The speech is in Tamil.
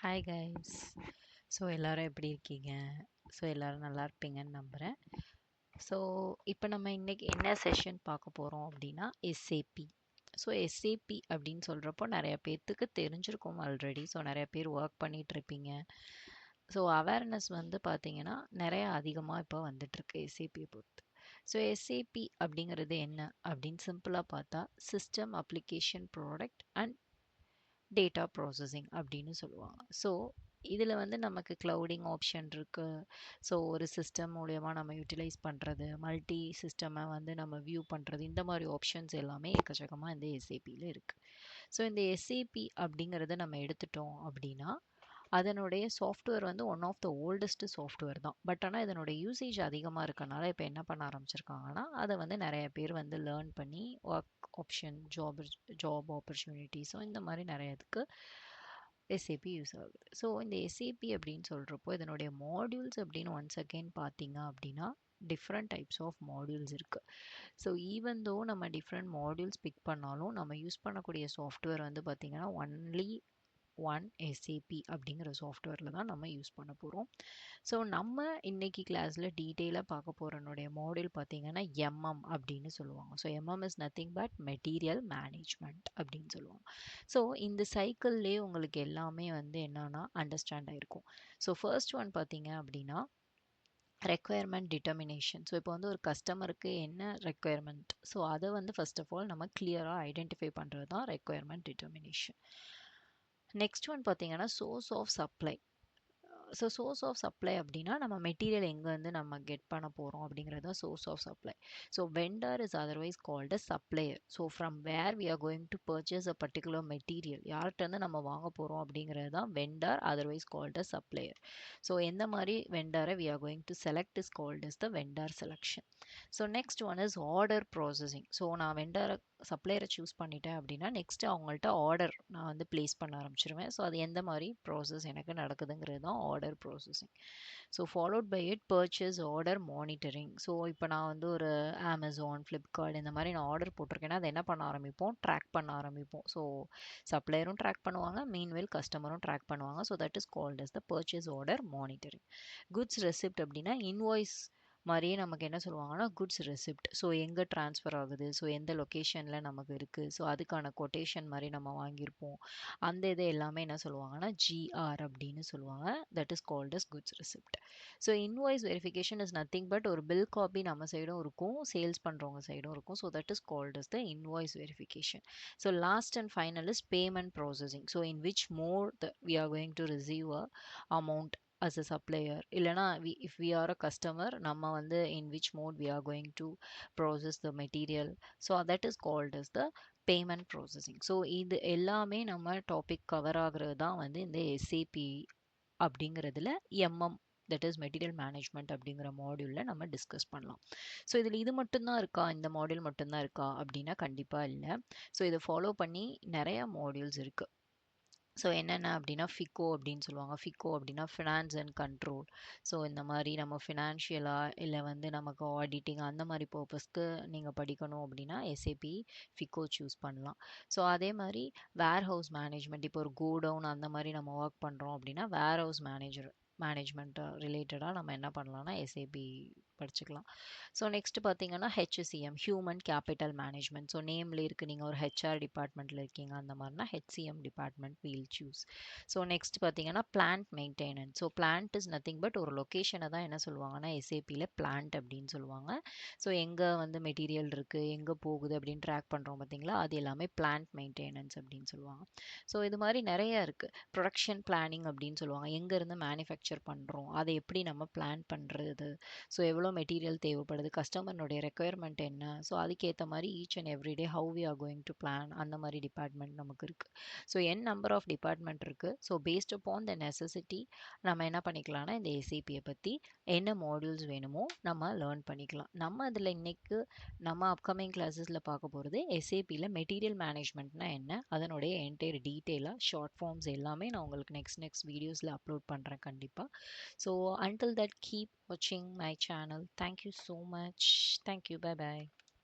Hi guys. ஸோ எல்லாரும் எப்படி இருக்கீங்க? ஸோ எல்லாரும் நல்லா இருப்பீங்கன்னு நம்புகிறேன். ஸோ இப்போ நம்ம இன்னைக்கு என்ன செஷன் பார்க்க போகிறோம் அப்படின்னா எஸ்ஏபி. ஸோ எஸ்ஏபி அப்படின்னு சொல்கிறப்போ நிறைய பேர்த்துக்கு தெரிஞ்சிருக்கும் ஆல்ரெடி. ஸோ நிறைய பேர் ஒர்க் பண்ணிட்டு இருப்பீங்க. ஸோ அவேர்னஸ் வந்து பார்த்தீங்கன்னா நிறைய அதிகமாக இப்போ வந்துட்டுருக்கு எஸ்ஏபியை பொறுத்து. ஸோ எஸ்ஏபி அப்படிங்கிறது என்ன அப்படின்னு சிம்பிளாக பார்த்தா system application product and data processing அப்படின்னு சொல்லுவாங்க. ஸோ இதில் வந்து நமக்கு க்ளவுடிங் ஆப்ஷன் இருக்குது. ஸோ ஒரு சிஸ்டம் மூலயமா நம்ம யூட்டிலைஸ் பண்ணுறது, மல்டி சிஸ்டமை வந்து நம்ம வியூ பண்ணுறது, இந்த மாதிரி ஆப்ஷன்ஸ் எல்லாமே எக்கச்சக்கமாக இந்த எஸ்ஏபியில் இருக்குது. ஸோ இந்த எஸ்ஏபி அப்படிங்கிறத நம்ம எடுத்துட்டோம் அப்படின்னா அதனுடைய சாஃப்ட்வேர் வந்து one of the oldest software தான். பட் ஆனால் இதனுடைய யூசேஜ் அதிகமாக இருக்கனால இப்போ என்ன பண்ண ஆரம்பிச்சிருக்காங்கன்னா அதை வந்து நிறைய பேர் வந்து லேர்ன் பண்ணி ஒர்க் ஆப்ஷன், ஜாப் ஆப்பர்ச்சுனிட்டிஸோ இந்த மாதிரி நிறைய இதுக்கு எஸ்ஏபி யூஸ் ஆகுது. ஸோ இந்த எஸ்ஏபி அப்படின்னு சொல்கிறப்போ இதனுடைய மாடியூல்ஸ் அப்படின்னு ஒன்ஸ் அகெயின் பார்த்தீங்க அப்படின்னா டிஃப்ரெண்ட் டைப்ஸ் ஆஃப் மாடியூல்ஸ் இருக்குது. ஸோ ஈவன் தோ நம்ம டிஃப்ரெண்ட் மாடியூல்ஸ் பிக் பண்ணாலும் நம்ம யூஸ் பண்ணக்கூடிய சாஃப்ட்வேர் வந்து பார்த்திங்கன்னா ஒன்லி ஒன் எஸ்ஏபி அப்படிங்கிற சாஃப்ட்வேரில் தான் நம்ம யூஸ் பண்ண போகிறோம். ஸோ நம்ம இன்னைக்கு கிளாஸில் டீட்டெயிலாக பார்க்க போகிறனுடைய மாடியூல் பார்த்திங்கன்னா எம்எம் அப்படின்னு சொல்லுவாங்க. So MM is nothing but material management அப்படின்னு சொல்லுவாங்க. ஸோ இந்த சைக்கிள்லேயே உங்களுக்கு எல்லாமே வந்து என்னன்னா அண்டர்ஸ்டாண்ட் ஆகிருக்கும். ஸோ ஃபர்ஸ்ட் ஒன் பார்த்தீங்க அப்படின்னா ரெக்குயர்மெண்ட் டிட்டர்மினேஷன். ஸோ இப்போ வந்து ஒரு கஸ்டமருக்கு என்ன ரெக்குயர்மெண்ட், ஸோ அதை வந்து ஃபர்ஸ்ட் ஆஃப் ஆல் நம்ம கிளியராக ஐடென்டிஃபை பண்ணுறது தான் ரெக்குயர்மெண்ட் டிட்டர்மினேஷன். நெக்ஸ்ட் ஒன் பார்த்தீங்கன்னா source of supply. So source of supply அப்படின்னா நம்ம மெட்டீரியல் எங்கேருந்து நம்ம கெட் பண்ண போகிறோம் அப்படிங்கிறது தான் source of supply. So vendor is otherwise called a supplier. So from where we are going to purchase a particular material, யார்கிட்டருந்து நம்ம வாங்க போகிறோம் அப்படிங்கிறது தான் vendor, otherwise called a supplier. So எந்த மாதிரி வெண்டரை we are going to select is called is the vendor selection. So next one is order processing. So நான் வெண்டரை சப்ளையரை சூஸ் பண்ணிட்டேன் அப்படின்னா நெக்ஸ்ட்டு அவங்கள்ட்ட ஆர்டர் நான் வந்து ப்ளேஸ் பண்ண ஆரம்பிச்சிருவேன். ஸோ அது எந்த மாதிரி ப்ராசஸ் எனக்கு நடக்குதுங்கிறது தான் order processing. So followed by it purchase order monitoring. So இப்போ நான் வந்து ஒரு அமேசான், ஃப்ளிப்கார்ட் இந்த மாதிரி நான் ஆர்டர் போட்டிருக்கேன்னா அதை என்ன பண்ண ஆரம்பிப்போம், ட்ராக் பண்ண ஆரம்பிப்போம். ஸோ சப்ளையரும் ட்ராக் பண்ணுவாங்க, மீன்வெல் கஸ்டமரும் ட்ராக் பண்ணுவாங்க. So that is called as the purchase order monitoring. Goods receipt அப்படின்னா இன்வாய்ஸ் மாதிரியே நமக்கு என்ன சொல்லுவாங்கன்னா குட்ஸ் ரெசிப்ட். ஸோ எங்கே ட்ரான்ஸ்ஃபர் ஆகுது, ஸோ எந்த லொக்கேஷனில் நமக்கு இருக்குது, ஸோ அதுக்கான கொட்டேஷன் மாதிரி நம்ம வாங்கியிருப்போம். அந்த இது எல்லாமே என்ன சொல்லுவாங்கன்னா ஜிஆர் அப்படின்னு சொல்லுவாங்க. That is called as goods receipt. So invoice verification is nothing but ஒரு பில் காப்பி நம்ம சைடும் இருக்கும், சேல்ஸ் பண்ணுறவங்க சைடும் இருக்கும். So that is called as the invoice verification. So last and final is payment processing. So in which mode we are going to receive a amount as a supplier, இல்லைனா if we are a customer நம்ம வந்து in which mode we are going to process the material, so that is called as the payment processing. So இது எல்லாமே நம்ம டாபிக் கவர் ஆகுறது தான் வந்து இந்த எஸ்ஏபி அப்படிங்கிறதுல MM, that is material management அப்படிங்கிற மாடியூலில் நம்ம டிஸ்கஸ் பண்ணலாம். ஸோ இதில் இது மட்டும்தான் இருக்கா, இந்த மாடியூல் மட்டும்தான் இருக்கா அப்படின்னா கண்டிப்பாக இல்லை. ஸோ இதை ஃபாலோ பண்ணி நிறைய மாடியூல்ஸ் இருக்குது. ஸோ என்னென்ன அப்படின்னா ஃபிகோ அப்படின்னு சொல்லுவாங்க. ஃபிகோ அப்படின்னா ஃபினான்ஸ் அண்ட் கண்ட்ரோல். ஸோ இந்த மாதிரி நம்ம ஃபினான்ஷியலாக இல்லை வந்து நமக்கு ஆடிட்டிங் அந்த மாதிரி பர்பஸ்க்கு நீங்கள் படிக்கணும் அப்படின்னா எஸ்ஏபி ஃபிகோ சூஸ் பண்ணலாம். ஸோ அதே மாதிரி வேர் ஹவுஸ் மேனேஜ்மெண்ட், இப்போ ஒரு கோடவுன் அந்த மாதிரி நம்ம ஒர்க் பண்ணுறோம் அப்படின்னா வேர் ஹவுஸ் மேனேஜ்மெண்ட் ரிலேட்டடாக நம்ம என்ன பண்ணலாம்னா எஸ்ஏபி படிச்சுக்கலாம். ஸோ நெக்ஸ்ட் பார்த்தீங்கன்னா HCM, human capital management. So நேமில் இருக்குது, நீங்கள் ஒரு ஹெச்ஆர் டிபார்ட்மெண்ட்டில் இருக்கீங்க அந்த மாதிரினா HCM department will choose. So next பார்த்தீங்கன்னா plant maintenance. So plant is nothing but ஒரு லொக்கேஷனை தான் என்ன சொல்லுவாங்கன்னா எஸ்ஏபியில் பிளான்ட் அப்படின்னு சொல்லுவாங்க. ஸோ எங்கே வந்து மெட்டீரியல் இருக்குது, எங்கே போகுது அப்படின்னு ட்ராக் பண்ணுறோம் பார்த்தீங்களா, அது எல்லாமே பிளான்ட் மெயின்டெனன்ஸ் அப்படின்னு சொல்லுவாங்க. ஸோ இது மாதிரி நிறைய இருக்குது. ப்ரொடக்ஷன் பிளானிங் அப்படின்னு சொல்லுவாங்க, எங்கேருந்து மேனுஃபேக்சர் பண்ணுறோம் அதை எப்படி நம்ம பிளான் பண்ணுறது, ஸோ எவ்வளோ மெட்டீரியல் தேவைப்படுது, கஸ்டமர்னுடைய ரெக்குயர்மெண்ட் என்ன, ஸோ அதுக்கேற்ற மாதிரி each and everyday how we are going to plan, அந்த மாதிரி டிபார்ட்மெண்ட் நமக்கு இருக்குது. ஸோ நம்பர் ஆஃப் டிபார்ட்மெண்ட் இருக்குது. So based upon the necessity நம்ம என்ன பண்ணிக்கலாம்னா இந்த ஏசிபியை பற்றி என்ன மாடியூல்ஸ் வேணுமோ நம்ம லேர்ன் பண்ணிக்கலாம். நம்ம அதில் இன்னைக்கு நம்ம அப்கமிங் கிளாஸஸில் பார்க்க போகிறது எஸ்ஏபியில் மெட்டீரியல் மேனேஜ்மெண்ட்னா என்ன, அதனுடைய என்டையர் டீட்டெயிலாக ஷார்ட் ஃபார்ம்ஸ் எல்லாமே நான் உங்களுக்கு நெக்ஸ்ட் வீடியோஸில் அப்லோட் பண்ணுறேன் கண்டிப்பாக. So until that keep watching my channel. Thank you so much. Thank you. Bye bye.